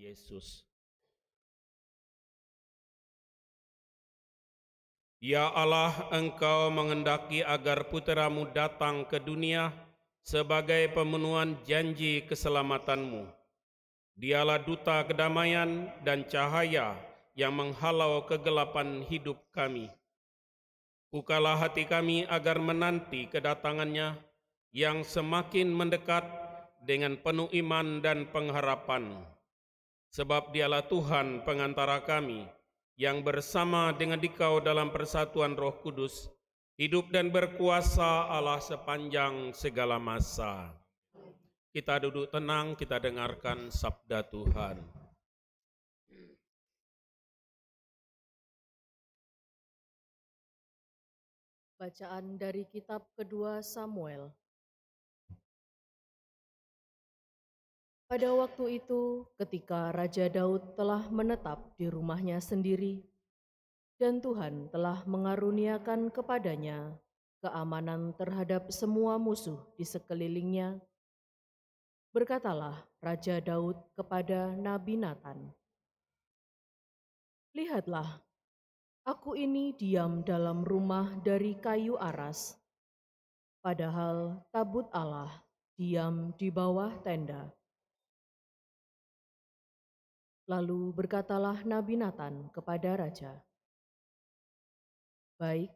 Yesus. Ya Allah, Engkau mengendaki agar putra-Mu datang ke dunia sebagai pemenuhan janji keselamatanmu. Dialah duta kedamaian dan cahaya yang menghalau kegelapan hidup kami. Bukalah hati kami agar menanti kedatangannya yang semakin mendekat dengan penuh iman dan pengharapan. Sebab dialah Tuhan pengantara kami, yang bersama dengan Dikau dalam persatuan Roh Kudus, hidup dan berkuasa Allah sepanjang segala masa. Kita duduk tenang, kita dengarkan sabda Tuhan. Bacaan dari kitab kedua Samuel. Pada waktu itu, ketika Raja Daud telah menetap di rumahnya sendiri, dan Tuhan telah mengaruniakan kepadanya keamanan terhadap semua musuh di sekelilingnya, berkatalah Raja Daud kepada Nabi Nathan, "Lihatlah, aku ini diam dalam rumah dari kayu aras, padahal tabut Allah diam di bawah tenda." Lalu berkatalah Nabi Nathan kepada raja, "Baik,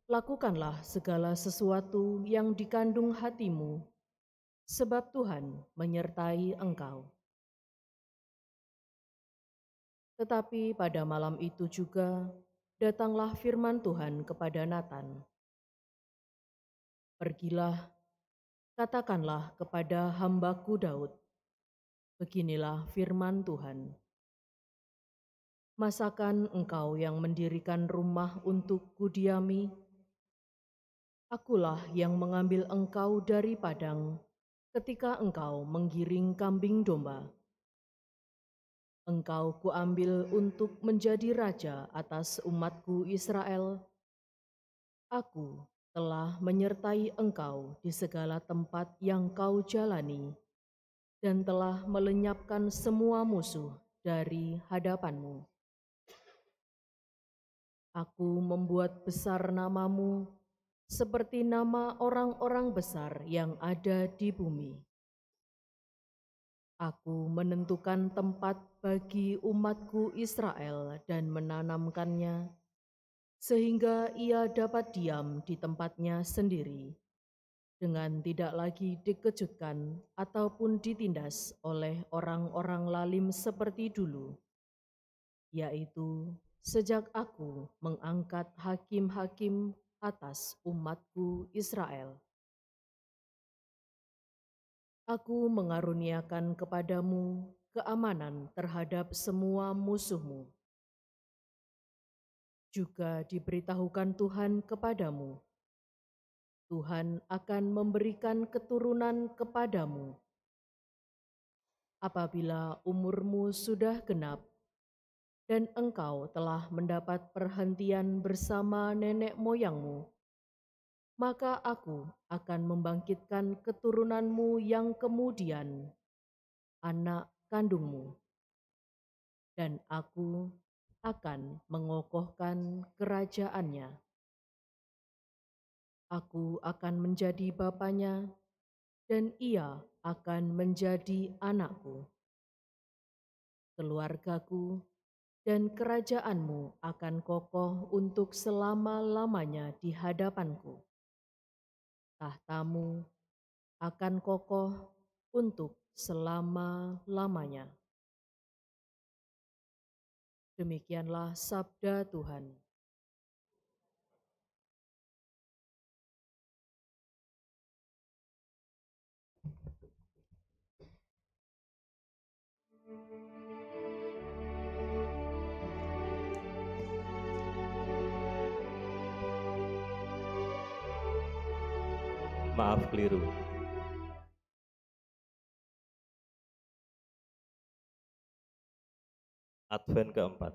lakukanlah segala sesuatu yang dikandung hatimu, sebab Tuhan menyertai engkau." Tetapi pada malam itu juga datanglah firman Tuhan kepada Nathan, "Pergilah, katakanlah kepada hambaku Daud, beginilah firman Tuhan. Masakan engkau yang mendirikan rumah untuk kudiami? Akulah yang mengambil engkau dari padang ketika engkau menggiring kambing domba. Engkau kuambil untuk menjadi raja atas umatku Israel. Aku telah menyertai engkau di segala tempat yang kau jalani dan telah melenyapkan semua musuh dari hadapanmu. Aku membuat besar namamu seperti nama orang-orang besar yang ada di bumi. Aku menentukan tempat bagi umatku Israel dan menanamkannya, sehingga ia dapat diam di tempatnya sendiri, dengan tidak lagi dikejutkan ataupun ditindas oleh orang-orang lalim seperti dulu, yaitu sejak aku mengangkat hakim-hakim atas umatku Israel. Aku mengaruniakan kepadamu keamanan terhadap semua musuhmu. Juga diberitahukan Tuhan kepadamu, Tuhan akan memberikan keturunan kepadamu. Apabila umurmu sudah genap, dan engkau telah mendapat perhentian bersama nenek moyangmu, maka aku akan membangkitkan keturunanmu yang kemudian, anak kandungmu, dan aku akan mengokohkan kerajaannya. Aku akan menjadi bapanya, dan ia akan menjadi anakku. Keluargaku dan kerajaanmu akan kokoh untuk selama-lamanya di hadapanku. Tahtamu akan kokoh untuk selama-lamanya. Demikianlah sabda Tuhan. Maaf keliru. Advent keempat.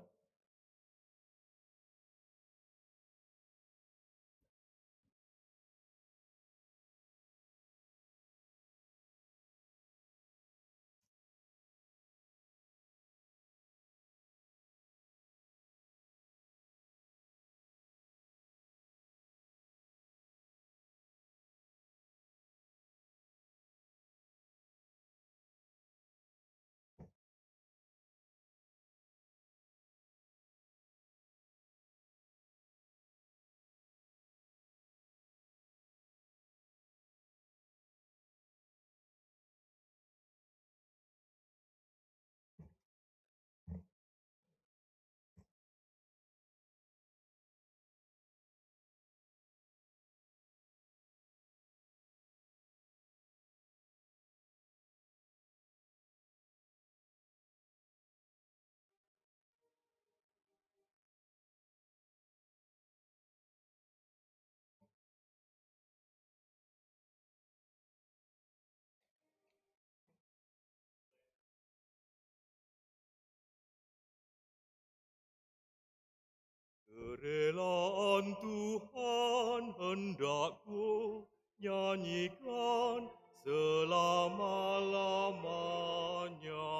Kerelaan Tuhan hendakku nyanyikan selama-lamanya.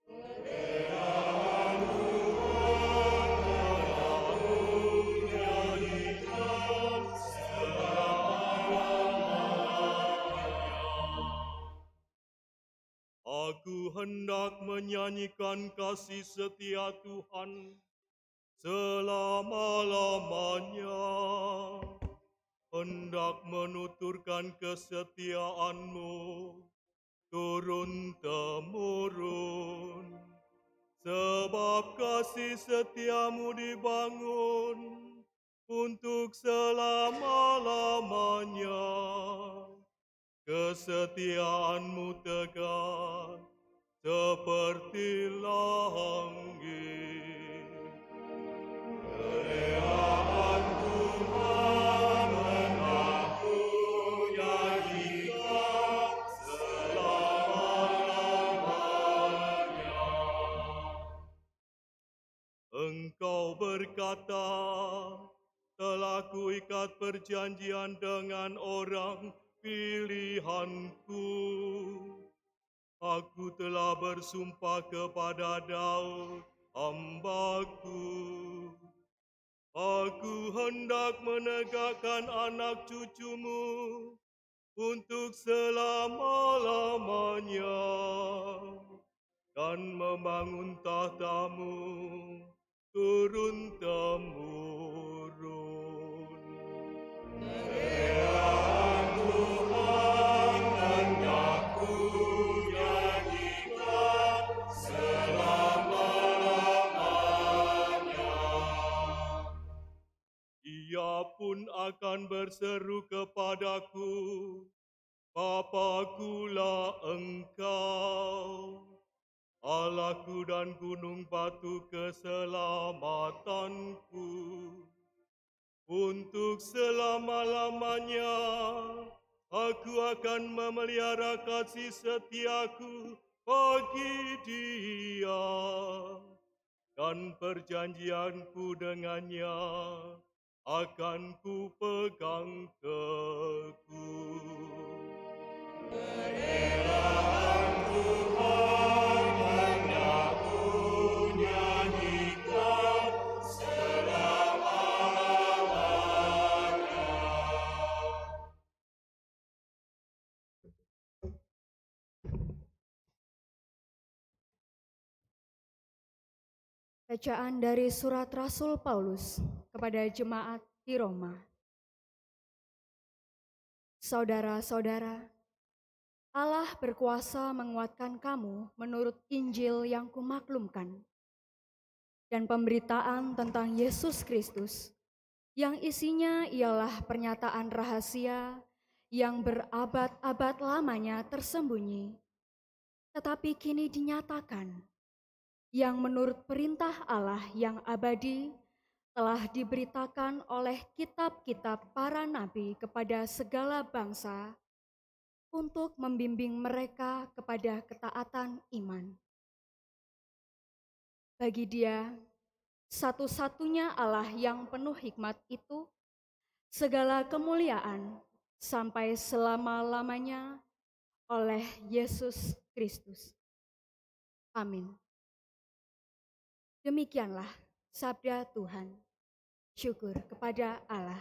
Kerelaan Tuhan hendakku nyanyikan selama-lamanya. Aku hendak menyanyikan kasih setia Tuhan selama-lamanya, hendak menuturkan kesetiaan-Mu turun-temurun, sebab kasih setia-Mu dibangun untuk selama-lamanya. Kesetiaan-Mu tegar seperti langit. Kerelaan Tuhan hendak-Ku nyanyikan selama-lamanya. Engkau berkata, telah Kuikat perjanjian dengan orang pilihan-Ku. Aku telah bersumpah kepada Daud, hamba-Ku. Aku hendak menegakkan anak cucu-Mu untuk selama-lamanya dan membangun tahta-Mu turun-temurun. Kerelaan Tuhan hendak-Ku nyanyikan selama-lamanya. Ia pun akan berseru kepadaku, Bapa-Kulah Engkau, Allahku dan gunung batu keselamatanku. Untuk selama-lamanya aku akan memelihara kasih setiaku bagi dia, dan perjanjianku dengannya akan ku pegang teguh. Kerelaan Tuhan hendak-Ku nyanyikan selama-lamanya. Bacaan dari surat Rasul Paulus kepada jemaat di Roma. Saudara-saudara, Allah berkuasa menguatkan kamu menurut Injil yang kumaklumkan dan pemberitaan tentang Yesus Kristus yang isinya ialah pernyataan rahasia yang berabad-abad lamanya tersembunyi, tetapi kini dinyatakan, yang menurut perintah Allah yang abadi telah diberitakan oleh kitab-kitab para nabi kepada segala bangsa untuk membimbing mereka kepada ketaatan iman. Bagi Dia, satu-satunya Allah yang penuh hikmat itu, segala kemuliaan sampai selama-lamanya oleh Yesus Kristus. Amin. Demikianlah sabda Tuhan. Syukur kepada Allah.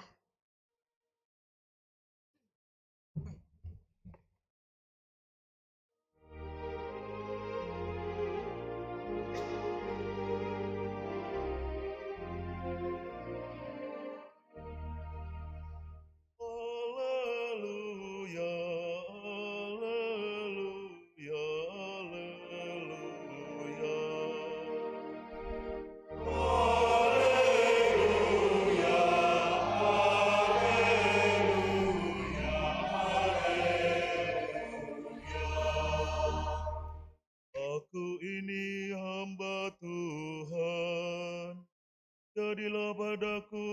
Jadilah padaku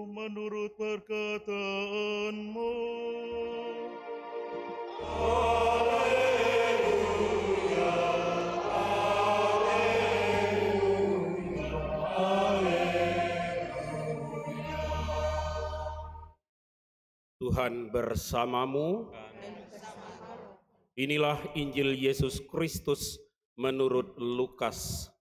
menurut perkataanmu. Haleluya, haleluya, haleluya. Tuhan bersamamu. Inilah Injil Yesus Kristus menurut Lukas.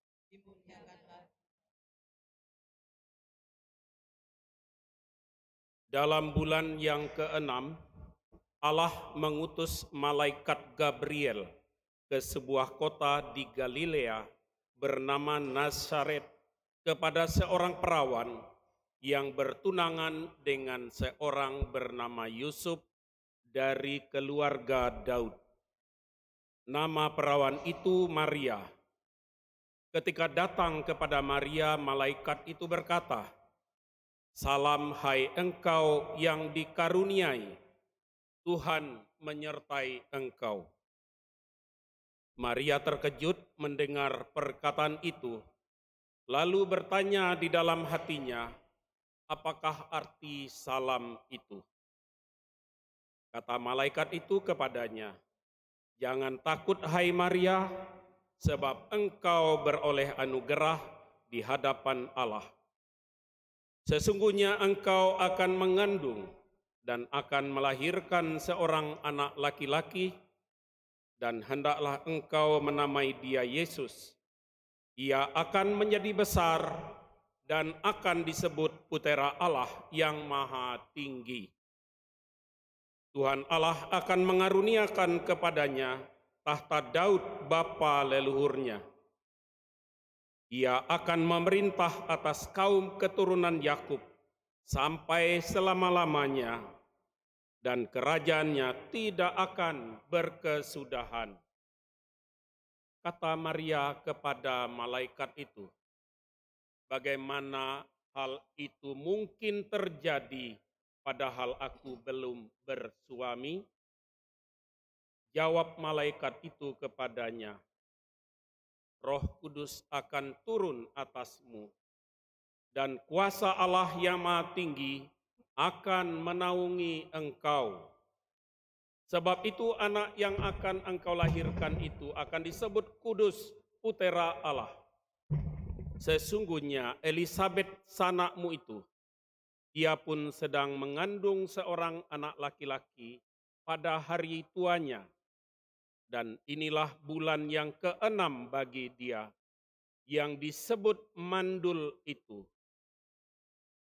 Dalam bulan yang ke-6, Allah mengutus malaikat Gabriel ke sebuah kota di Galilea bernama Nazaret kepada seorang perawan yang bertunangan dengan seorang bernama Yusuf dari keluarga Daud. Nama perawan itu Maria. Ketika datang kepada Maria, malaikat itu berkata, "Salam hai engkau yang dikaruniai, Tuhan menyertai engkau." Maria terkejut mendengar perkataan itu, lalu bertanya di dalam hatinya, apakah arti salam itu? Kata malaikat itu kepadanya, "Jangan takut hai Maria, sebab engkau beroleh anugerah di hadapan Allah. Sesungguhnya engkau akan mengandung dan akan melahirkan seorang anak laki-laki, dan hendaklah engkau menamai dia Yesus. Ia akan menjadi besar dan akan disebut Putera Allah yang Maha Tinggi. Tuhan Allah akan mengaruniakan kepadanya tahta Daud bapa leluhurnya. Ia akan memerintah atas kaum keturunan Yakub sampai selama-lamanya, dan kerajaannya tidak akan berkesudahan." Kata Maria kepada malaikat itu, "Bagaimana hal itu mungkin terjadi padahal aku belum bersuami?" Jawab malaikat itu kepadanya, "Roh Kudus akan turun atasmu, dan kuasa Allah yang Maha Tinggi akan menaungi engkau. Sebab itu anak yang akan engkau lahirkan itu akan disebut kudus, Putera Allah. Sesungguhnya Elisabet sanakmu itu, ia pun sedang mengandung seorang anak laki-laki pada hari tuanya, dan inilah bulan yang ke-6 bagi dia, yang disebut mandul itu.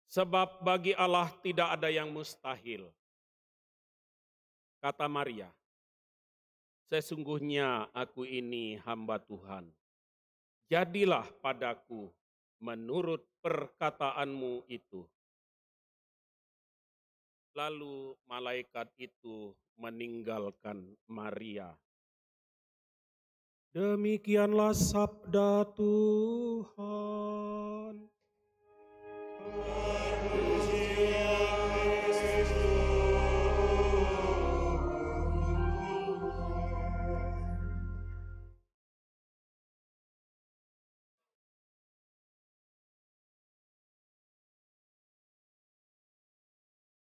Sebab bagi Allah tidak ada yang mustahil." Kata Maria, "Sesungguhnya aku ini hamba Tuhan. Jadilah padaku menurut perkataanmu itu." Lalu malaikat itu meninggalkan Maria. Demikianlah sabda Tuhan.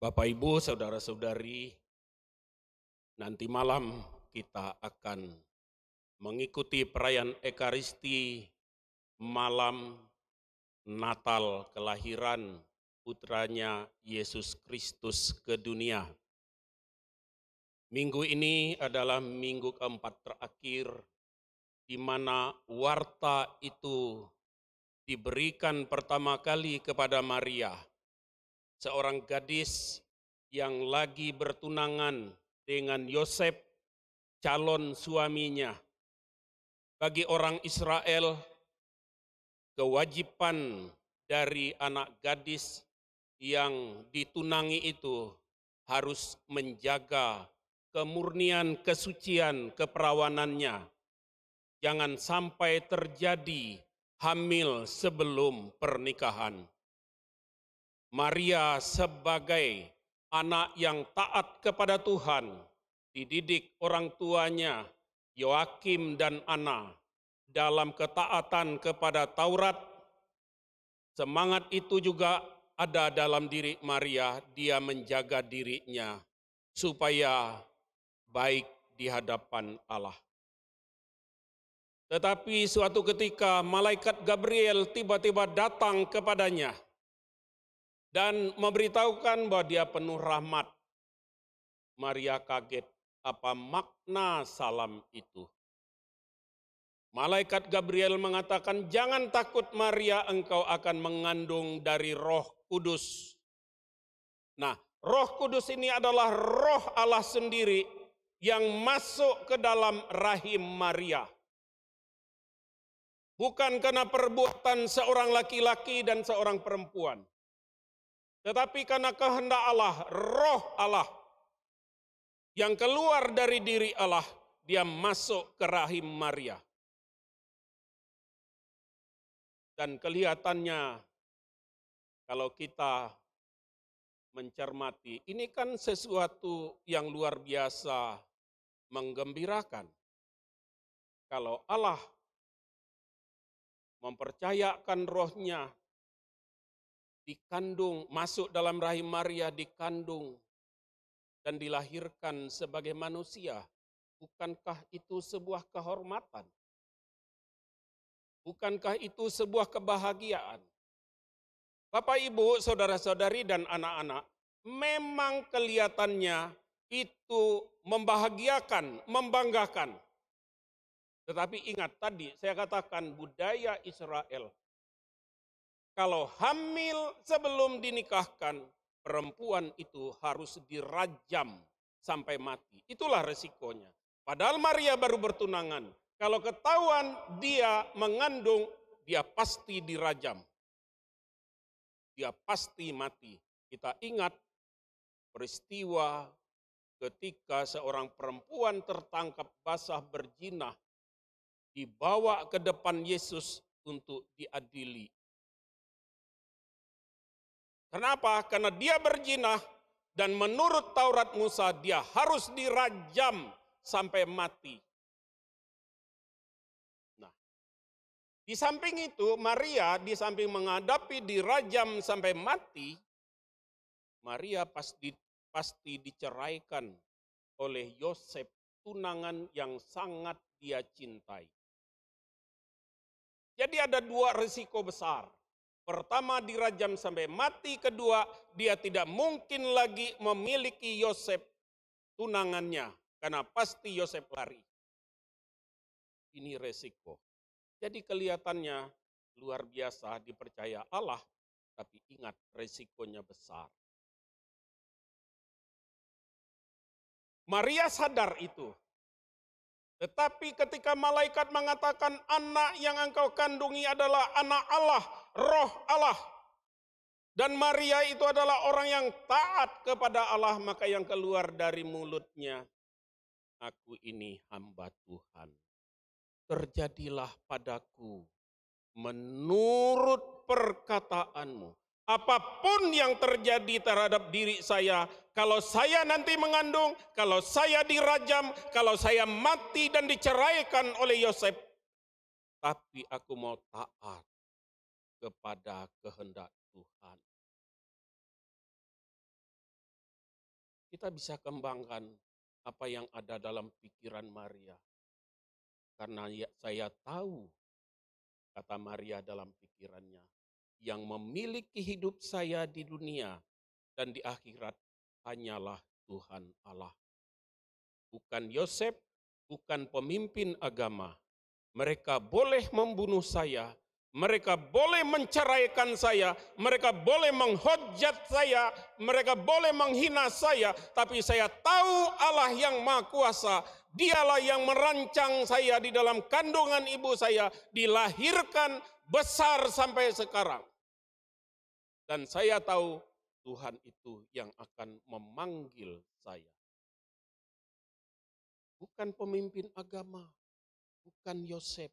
Bapak, Ibu, saudara-saudari, nanti malam kita akan mengikuti perayaan Ekaristi malam Natal kelahiran putranya Yesus Kristus ke dunia. Minggu ini adalah minggu keempat terakhir di mana warta itu diberikan pertama kali kepada Maria, seorang gadis yang lagi bertunangan dengan Yosef, calon suaminya. Bagi orang Israel, kewajiban dari anak gadis yang ditunangi itu harus menjaga kemurnian, kesucian, keperawanannya. Jangan sampai terjadi hamil sebelum pernikahan. Maria sebagai anak yang taat kepada Tuhan, dididik orang tuanya Yoakim dan Ana dalam ketaatan kepada Taurat. Semangat itu juga ada dalam diri Maria, dia menjaga dirinya supaya baik di hadapan Allah. Tetapi suatu ketika malaikat Gabriel tiba-tiba datang kepadanya dan memberitahukan bahwa dia penuh rahmat, Maria kaget, apa makna salam itu? Malaikat Gabriel mengatakan, jangan takut Maria, engkau akan mengandung dari Roh Kudus. Nah, Roh Kudus ini adalah Roh Allah sendiri yang masuk ke dalam rahim Maria. Bukan karena perbuatan seorang laki-laki dan seorang perempuan, tetapi karena kehendak Allah, Roh Allah yang keluar dari diri Allah, dia masuk ke rahim Maria. Dan kelihatannya kalau kita mencermati, ini kan sesuatu yang luar biasa menggembirakan. Kalau Allah mempercayakan rohnya dikandung, masuk dalam rahim Maria, dikandung dan dilahirkan sebagai manusia, bukankah itu sebuah kehormatan? Bukankah itu sebuah kebahagiaan? Bapak, Ibu, saudara-saudari, dan anak-anak, memang kelihatannya itu membahagiakan, membanggakan. Tetapi ingat tadi saya katakan budaya Israel. Kalau hamil sebelum dinikahkan, perempuan itu harus dirajam sampai mati. Itulah resikonya. Padahal Maria baru bertunangan. Kalau ketahuan dia mengandung, dia pasti dirajam. Dia pasti mati. Kita ingat peristiwa ketika seorang perempuan tertangkap basah berzina, dibawa ke depan Yesus untuk diadili. Kenapa? Karena dia berzina dan menurut Taurat Musa dia harus dirajam sampai mati. Di samping itu, Maria di samping menghadapi dirajam sampai mati, Maria pasti diceraikan oleh Yosef, tunangan yang sangat dia cintai. Jadi ada dua risiko besar. Pertama, dirajam sampai mati. Kedua, dia tidak mungkin lagi memiliki Yosef, tunangannya, karena pasti Yosef lari. Ini resiko. Jadi kelihatannya luar biasa dipercaya Allah, tapi ingat resikonya besar. Maria sadar itu. Tetapi ketika malaikat mengatakan anak yang engkau kandungi adalah anak Allah, Roh Allah. Dan Maria itu adalah orang yang taat kepada Allah, maka yang keluar dari mulutnya, aku ini hamba Tuhan. Terjadilah padaku menurut perkataanmu. Apapun yang terjadi terhadap diri saya, kalau saya nanti mengandung, kalau saya dirajam, kalau saya mati dan diceraikan oleh Yosef, tapi aku mau taat kepada kehendak Tuhan. Kita bisa kembangkan apa yang ada dalam pikiran Maria. Karena saya tahu, kata Maria dalam pikirannya, yang memiliki hidup saya di dunia dan di akhirat hanyalah Tuhan Allah. Bukan Yosef, bukan pemimpin agama. Mereka boleh membunuh saya, mereka boleh menceraikan saya, mereka boleh menghujat saya, mereka boleh menghina saya, tapi saya tahu Allah yang Maha Kuasa. Dialah yang merancang saya di dalam kandungan ibu saya, dilahirkan besar sampai sekarang. Dan saya tahu Tuhan itu yang akan memanggil saya. Bukan pemimpin agama, bukan Yosef.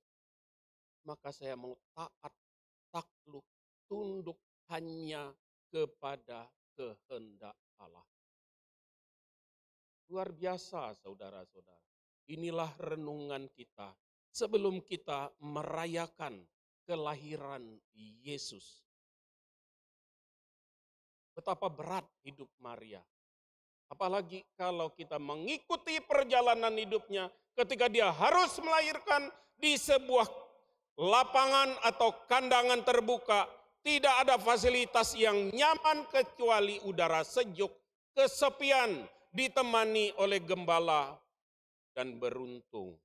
Maka saya mau taat, takluk, tunduk hanya kepada kehendak Allah. Luar biasa saudara-saudara. Inilah renungan kita sebelum kita merayakan kelahiran Yesus. Betapa berat hidup Maria. Apalagi kalau kita mengikuti perjalanan hidupnya ketika dia harus melahirkan di sebuah lapangan atau kandangan terbuka. Tidak ada fasilitas yang nyaman kecuali udara sejuk, kesepian, ditemani oleh gembala, dan beruntung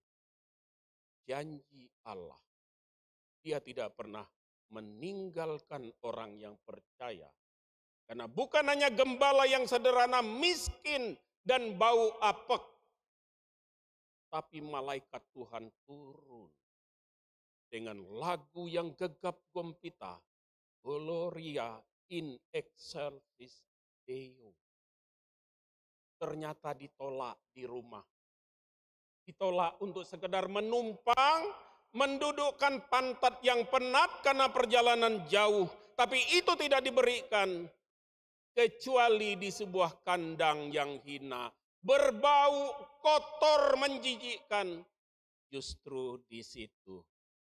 janji Allah. Dia tidak pernah meninggalkan orang yang percaya. Karena bukan hanya gembala yang sederhana, miskin dan bau apek, tapi malaikat Tuhan turun dengan lagu yang gegap gempita, Gloria in excelsis Deo. Ternyata ditolak di rumah. Ditolak untuk sekedar menumpang, mendudukkan pantat yang penat karena perjalanan jauh. Tapi itu tidak diberikan, kecuali di sebuah kandang yang hina, berbau, kotor, menjijikkan. Justru di situ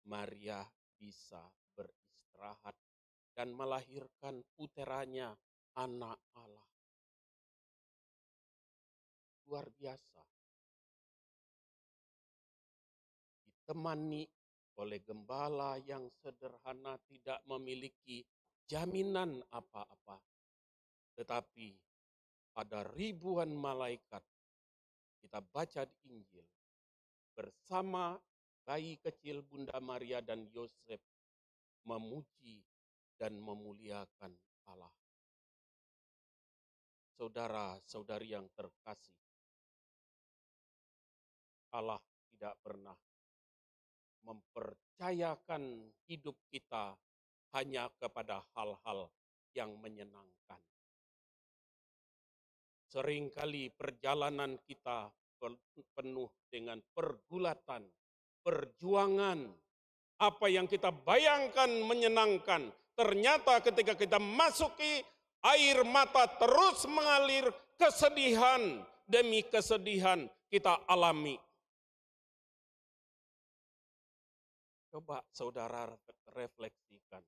Maria bisa beristirahat dan melahirkan puteranya, anak Allah. Luar biasa. Ditemani oleh gembala yang sederhana, tidak memiliki jaminan apa-apa. Tetapi ada ribuan malaikat, kita baca di Injil, bersama bayi kecil Bunda Maria dan Yosef memuji dan memuliakan Allah. Saudara-saudari yang terkasih, Allah tidak pernah mempercayakan hidup kita hanya kepada hal-hal yang menyenangkan. Seringkali perjalanan kita penuh dengan pergulatan, perjuangan. Apa yang kita bayangkan menyenangkan, ternyata ketika kita masuki, air mata terus mengalir, kesedihan demi kesedihan kita alami. Coba saudara refleksikan.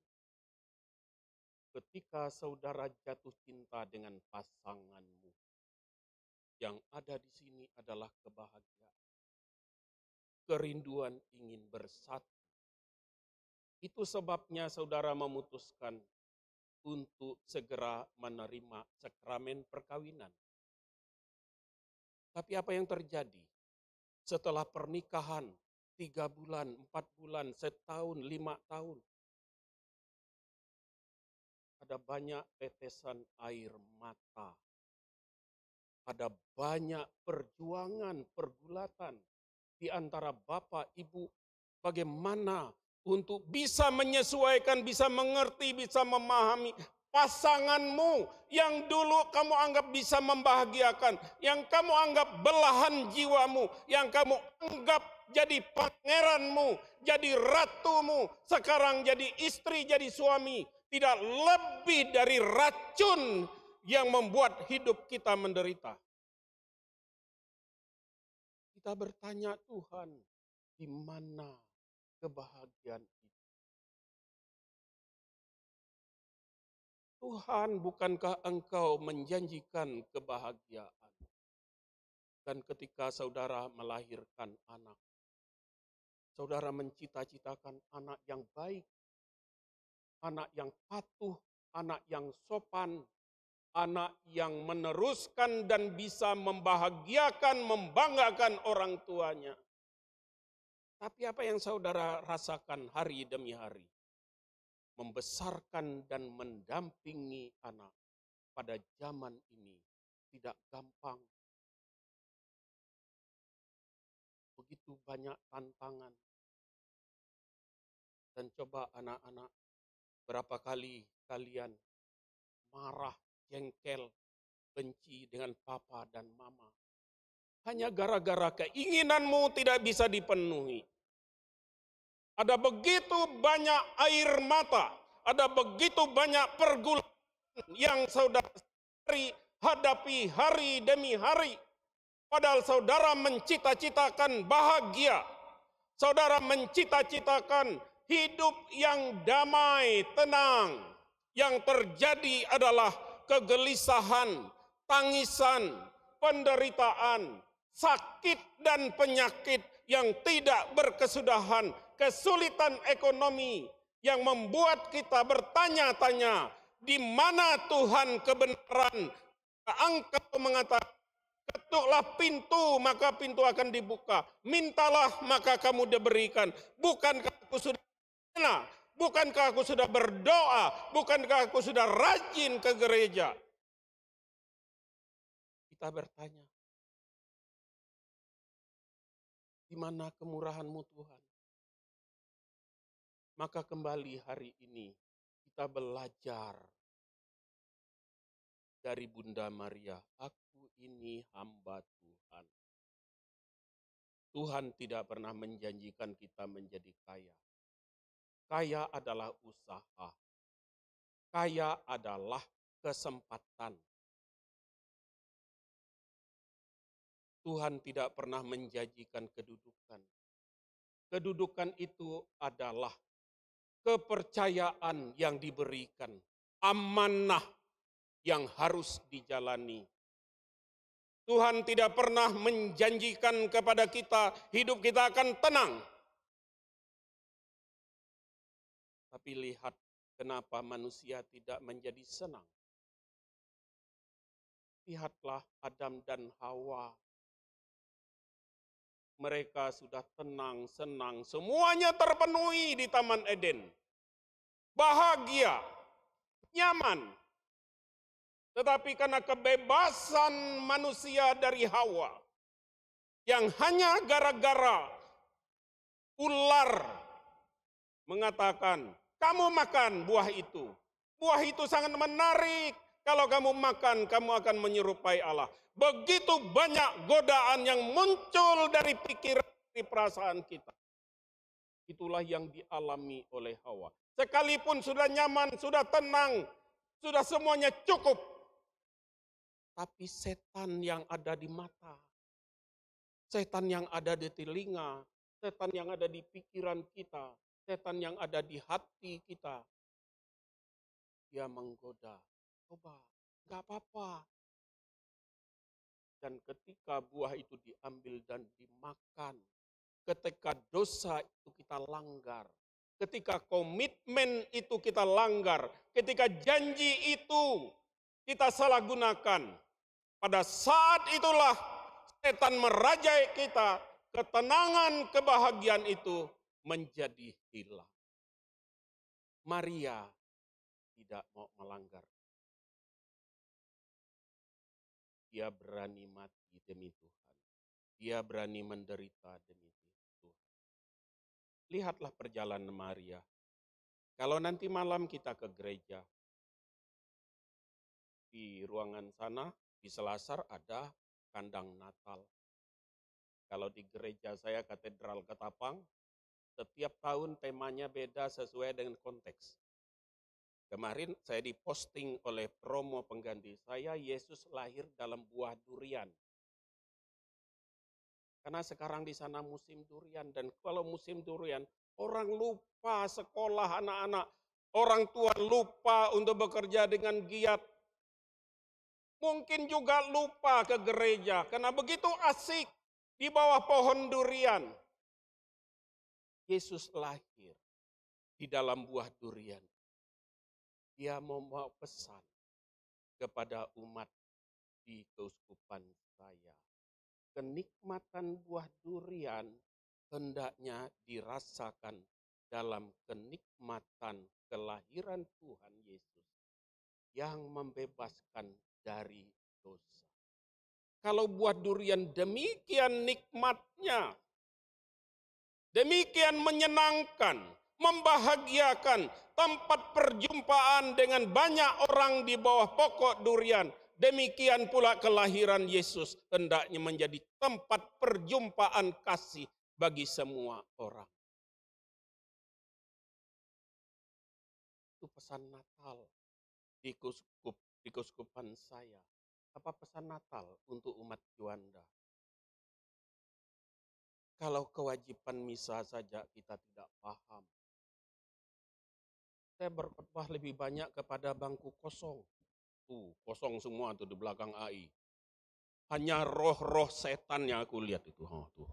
Ketika saudara jatuh cinta dengan pasanganmu, yang ada di sini adalah kebahagiaan. Kerinduan ingin bersatu. Itu sebabnya saudara memutuskan untuk segera menerima sakramen perkawinan. Tapi apa yang terjadi? Setelah pernikahan 3 bulan, 4 bulan, setahun, 5 tahun. Ada banyak tetesan air mata. Ada banyak perjuangan, pergulatan di antara bapak, ibu. Bagaimana untuk bisa menyesuaikan, bisa mengerti, bisa memahami pasanganmu yang dulu kamu anggap bisa membahagiakan, yang kamu anggap belahan jiwamu, yang kamu anggap jadi pangeranmu, jadi ratumu, sekarang jadi istri, jadi suami. Tidak lebih dari racun yang membuat hidup kita menderita. Kita bertanya, Tuhan, di mana kebahagiaan itu? Tuhan, bukankah Engkau menjanjikan kebahagiaan? Dan ketika saudara melahirkan anak, saudara mencita-citakan anak yang baik, anak yang patuh, anak yang sopan, anak yang meneruskan dan bisa membahagiakan, membanggakan orang tuanya. Tapi apa yang saudara rasakan hari demi hari? Membesarkan dan mendampingi anak pada zaman ini tidak gampang. Begitu banyak tantangan. Dan coba anak-anak, berapa kali kalian marah, jengkel, benci dengan papa dan mama. Hanya gara-gara keinginanmu tidak bisa dipenuhi. Ada begitu banyak air mata, ada begitu banyak pergulatan yang saudara hadapi hari demi hari. Padahal saudara mencita-citakan bahagia. Saudara mencita-citakan hidup yang damai, tenang. Yang terjadi adalah kegelisahan, tangisan, penderitaan, sakit dan penyakit yang tidak berkesudahan, kesulitan ekonomi yang membuat kita bertanya-tanya, di mana Tuhan kebenaran? Engkau mengatakan Ketuklah pintu, maka pintu akan dibuka. Mintalah, maka kamu diberikan. Bukankah aku sudah benar? Bukankah aku sudah berdoa? Bukankah aku sudah rajin ke gereja? Kita bertanya, di mana kemurahan-Mu Tuhan? Maka kembali hari ini kita belajar dari Bunda Maria. Aku ini hamba Tuhan. Tuhan tidak pernah menjanjikan kita menjadi kaya. Kaya adalah usaha. Kaya adalah kesempatan. Tuhan tidak pernah menjanjikan kedudukan. Kedudukan itu adalah kepercayaan yang diberikan, amanah yang harus dijalani. Tuhan tidak pernah menjanjikan kepada kita hidup kita akan tenang. Tapi lihat kenapa manusia tidak menjadi senang. Lihatlah Adam dan Hawa. Mereka sudah tenang, senang, semuanya terpenuhi di Taman Eden. Bahagia, nyaman. Tetapi karena kebebasan manusia dari Hawa, yang hanya gara-gara ular mengatakan, kamu makan buah itu. Buah itu sangat menarik. Kalau kamu makan, kamu akan menyerupai Allah. Begitu banyak godaan yang muncul dari pikiran, dari perasaan kita. Itulah yang dialami oleh Hawa. Sekalipun sudah nyaman, sudah tenang, sudah semuanya cukup. Tapi setan yang ada di mata, setan yang ada di telinga, setan yang ada di pikiran kita, setan yang ada di hati kita, dia menggoda. Coba, gak apa-apa. Dan ketika buah itu diambil dan dimakan, ketika dosa itu kita langgar, ketika komitmen itu kita langgar, ketika janji itu kita salah gunakan, pada saat itulah setan merajai kita, ketenangan, kebahagiaan itu menjadi hilang. Maria tidak mau melanggar. Dia berani mati demi Tuhan. Dia berani menderita demi Tuhan. Lihatlah perjalanan Maria. Kalau nanti malam kita ke gereja, di ruangan sana, di Selasar ada kandang Natal. Kalau di gereja saya Katedral Ketapang, setiap tahun temanya beda sesuai dengan konteks. Kemarin saya diposting oleh promo pengganti saya, Yesus lahir dalam buah durian. Karena sekarang di sana musim durian, dan kalau musim durian, orang lupa sekolah anak-anak, orang tua lupa untuk bekerja dengan giat. Mungkin juga lupa ke gereja, karena begitu asik di bawah pohon durian. Yesus lahir di dalam buah durian. Dia membawa pesan kepada umat di keuskupan saya. Kenikmatan buah durian hendaknya dirasakan dalam kenikmatan kelahiran Tuhan Yesus yang membebaskan dari dosa. Kalau buah durian demikian nikmatnya, demikian menyenangkan, membahagiakan, tempat perjumpaan dengan banyak orang di bawah pokok durian, demikian pula kelahiran Yesus hendaknya menjadi tempat perjumpaan kasih bagi semua orang. Itu pesan Natal di keuskupan saya. Apa pesan Natal untuk umat Juanda? Kalau kewajiban misa saja kita tidak paham. Saya berkhotbah lebih banyak kepada bangku kosong. Kosong semua tuh di belakang AI. Hanya roh-roh setan yang aku lihat itu. Tuh.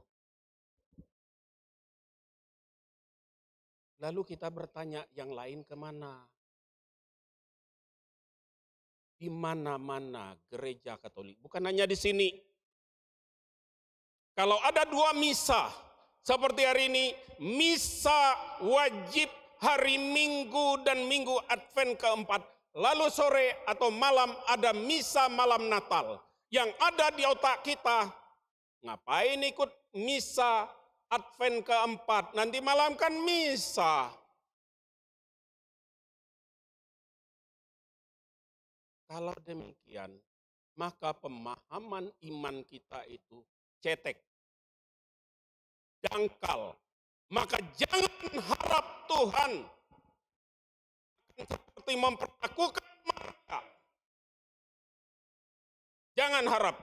Lalu kita bertanya, yang lain kemana? Di mana-mana gereja Katolik, bukan hanya di sini, Kalau ada 2 misa, seperti hari ini, misa wajib hari Minggu dan Minggu Advent keempat, lalu sore atau malam ada misa malam Natal. Yang ada di otak kita, ngapain ikut misa Advent keempat, nanti malam kan misa. Kalau demikian, maka pemahaman iman kita itu cetek, dangkal. Maka jangan harap Tuhan seperti memperlakukan mereka. Jangan harap,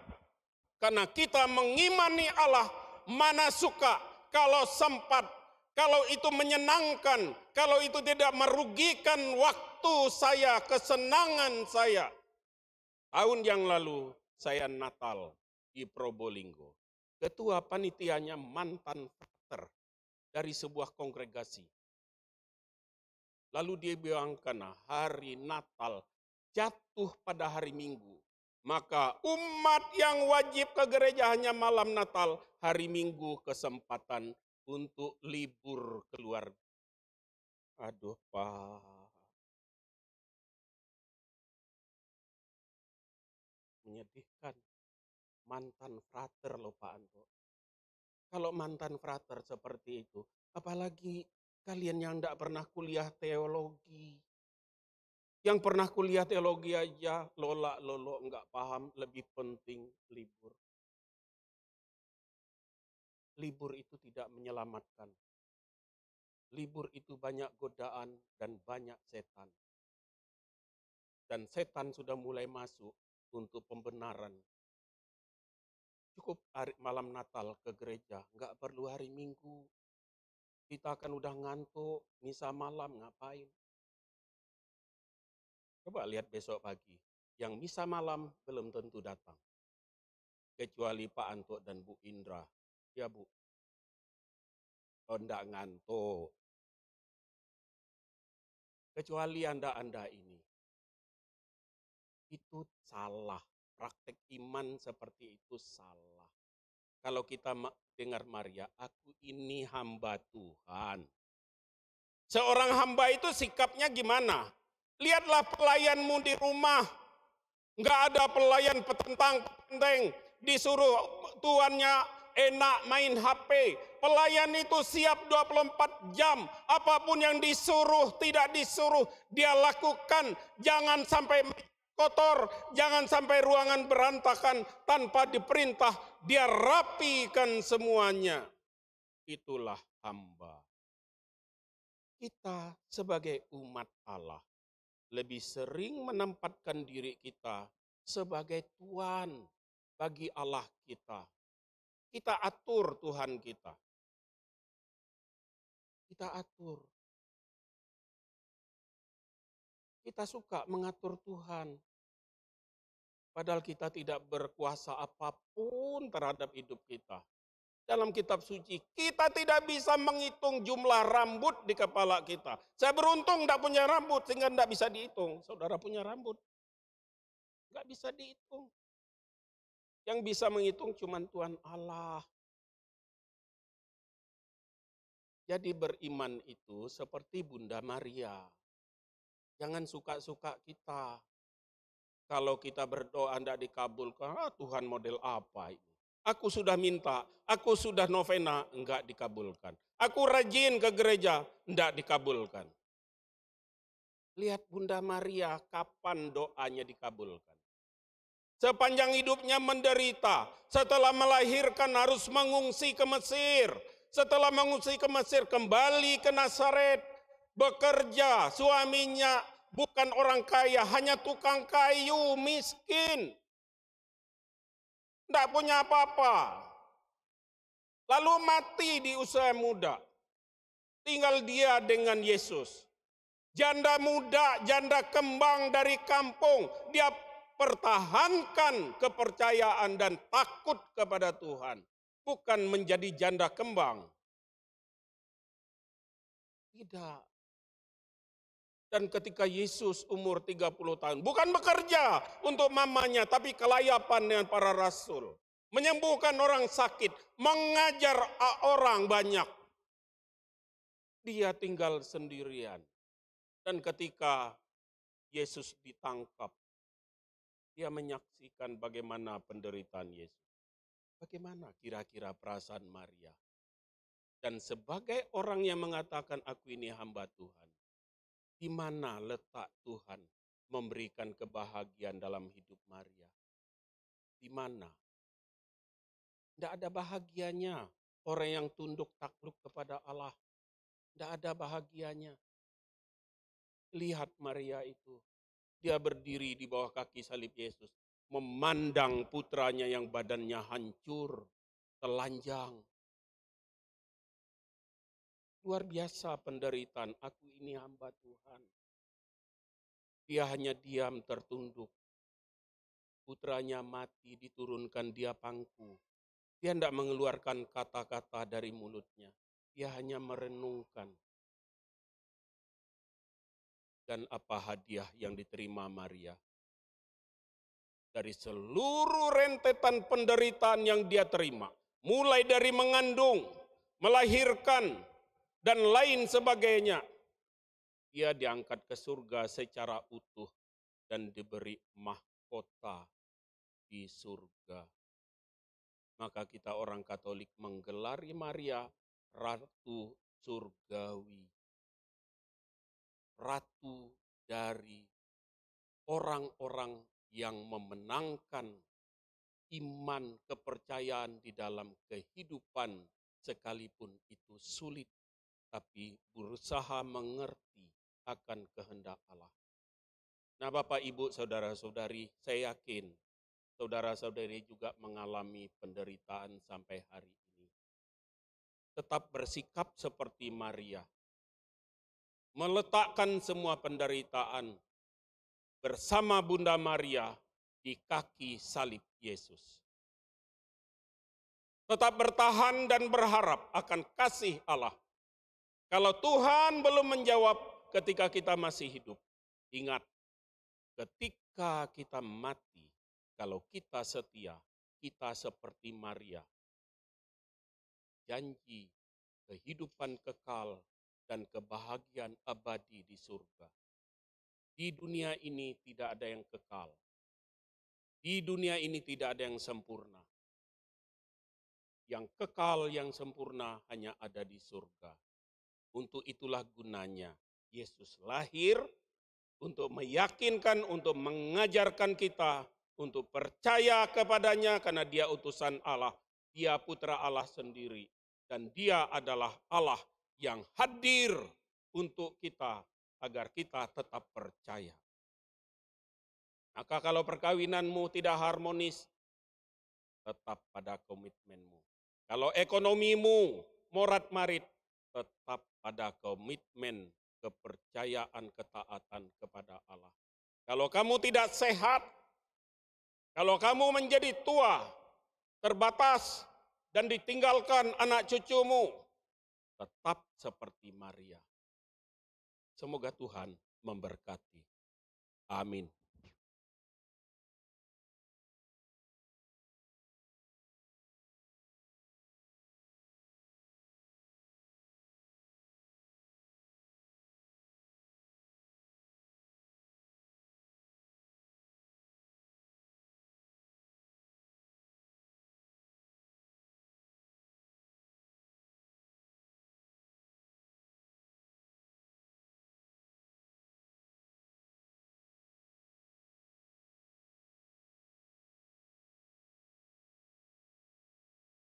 karena kita mengimani Allah, mana suka, kalau sempat, kalau itu menyenangkan, kalau itu tidak merugikan waktu saya, kesenangan saya. Tahun yang lalu saya Natal di Probolinggo. Ketua panitianya mantan frater dari sebuah kongregasi. Lalu dia bilangkan, hari Natal jatuh pada hari Minggu. Maka umat yang wajib ke gereja hanya malam Natal, hari Minggu kesempatan untuk libur keluarga. Aduh Pak. Menyedihkan. Mantan frater loh Pak Anto. Kalau mantan frater seperti itu, apalagi kalian yang tidak pernah kuliah teologi. Yang pernah kuliah teologi aja, lolo enggak paham, lebih penting libur. Libur itu tidak menyelamatkan. Libur itu banyak godaan dan banyak setan. Dan setan sudah mulai masuk untuk pembenaran. Cukup hari malam Natal ke gereja, enggak perlu hari Minggu. Kita kan udah ngantuk, misa malam ngapain? Coba lihat besok pagi, yang misa malam belum tentu datang. Kecuali Pak Anto dan Bu Indra. Ya Bu, oh enggak ngantuk. Kecuali Anda ini. Itu salah. Praktek iman seperti itu salah. Kalau kita dengar Maria, aku ini hamba Tuhan. Seorang hamba itu sikapnya gimana? Lihatlah pelayanmu di rumah. Enggak ada pelayan petentang-petenteng. Disuruh tuannya enak main HP. Pelayan itu siap 24 jam. Apapun yang disuruh, tidak disuruh, dia lakukan. Jangan sampai kotor, jangan sampai ruangan berantakan tanpa diperintah. Dia rapikan semuanya. Itulah hamba. Kita sebagai umat Allah lebih sering menempatkan diri kita sebagai Tuhan bagi Allah kita. Kita atur Tuhan kita. Kita atur. Kita suka mengatur Tuhan. Padahal kita tidak berkuasa apapun terhadap hidup kita. Dalam kitab suci, kita tidak bisa menghitung jumlah rambut di kepala kita. Saya beruntung tidak punya rambut sehingga tidak bisa dihitung. Saudara punya rambut. Tidak bisa dihitung. Yang bisa menghitung cuma Tuhan Allah. Jadi beriman itu seperti Bunda Maria. Jangan suka-suka kita. Kalau kita berdoa tidak dikabulkan, Tuhan model apa ini? Aku sudah minta, aku sudah novena, enggak dikabulkan. Aku rajin ke gereja, enggak dikabulkan. Lihat Bunda Maria, kapan doanya dikabulkan. Sepanjang hidupnya menderita, setelah melahirkan harus mengungsi ke Mesir. Setelah mengungsi ke Mesir, kembali ke Nazaret, bekerja, suaminya bukan orang kaya, hanya tukang kayu, miskin. Tidak punya apa-apa. Lalu mati di usia muda. Tinggal dia dengan Yesus. Janda muda, janda kembang dari kampung. Dia pertahankan kepercayaan dan takut kepada Tuhan. Bukan menjadi janda kembang. Tidak. Dan ketika Yesus umur 30 tahun, bukan bekerja untuk mamanya, tapi kelayapan dengan para rasul. menyembuhkan orang sakit, mengajar orang banyak. Dia tinggal sendirian. Dan ketika Yesus ditangkap, dia menyaksikan bagaimana penderitaan Yesus. Bagaimana kira-kira perasaan Maria? Dan sebagai orang yang mengatakan aku ini hamba Tuhan, di mana letak Tuhan memberikan kebahagiaan dalam hidup Maria? Di mana? Tidak ada bahagianya orang yang tunduk takluk kepada Allah. Tidak ada bahagianya. Lihat Maria itu. Dia berdiri di bawah kaki salib Yesus. Memandang putranya yang badannya hancur, telanjang. Luar biasa penderitaan. Aku ini hamba Tuhan. Dia hanya diam tertunduk. Putranya mati, diturunkan dia pangku. Dia tidak mengeluarkan kata-kata dari mulutnya. Dia hanya merenungkan. Dan apa hadiah yang diterima Maria? Dari seluruh rentetan penderitaan yang dia terima. Mulai dari mengandung, melahirkan, dan lain sebagainya. Dia diangkat ke surga secara utuh dan diberi mahkota di surga. Maka kita orang Katolik menggelari Maria Ratu Surgawi. Ratu dari orang-orang yang memenangkan iman kepercayaan di dalam kehidupan sekalipun itu sulit. Tapi berusaha mengerti akan kehendak Allah. Nah Bapak Ibu Saudara-saudari, saya yakin saudara-saudari juga mengalami penderitaan sampai hari ini. Tetap bersikap seperti Maria. Meletakkan semua penderitaan bersama Bunda Maria di kaki salib Yesus. Tetap bertahan dan berharap akan kasih Allah. Kalau Tuhan belum menjawab ketika kita masih hidup, ingat, ketika kita mati, kalau kita setia, kita seperti Maria. Janji kehidupan kekal dan kebahagiaan abadi di surga. Di dunia ini tidak ada yang kekal. Di dunia ini tidak ada yang sempurna. Yang kekal, yang sempurna hanya ada di surga. Untuk itulah gunanya Yesus lahir untuk meyakinkan, untuk mengajarkan kita, untuk percaya kepadanya karena dia utusan Allah. Dia putra Allah sendiri. Dan dia adalah Allah yang hadir untuk kita agar kita tetap percaya. Maka kalau perkawinanmu tidak harmonis, tetap pada komitmenmu. Kalau ekonomimu morat-marit, tetap pada komitmen, kepercayaan, ketaatan kepada Allah. Kalau kamu tidak sehat, kalau kamu menjadi tua, terbatas, dan ditinggalkan anak cucumu, tetap seperti Maria. Semoga Tuhan memberkati. Amin.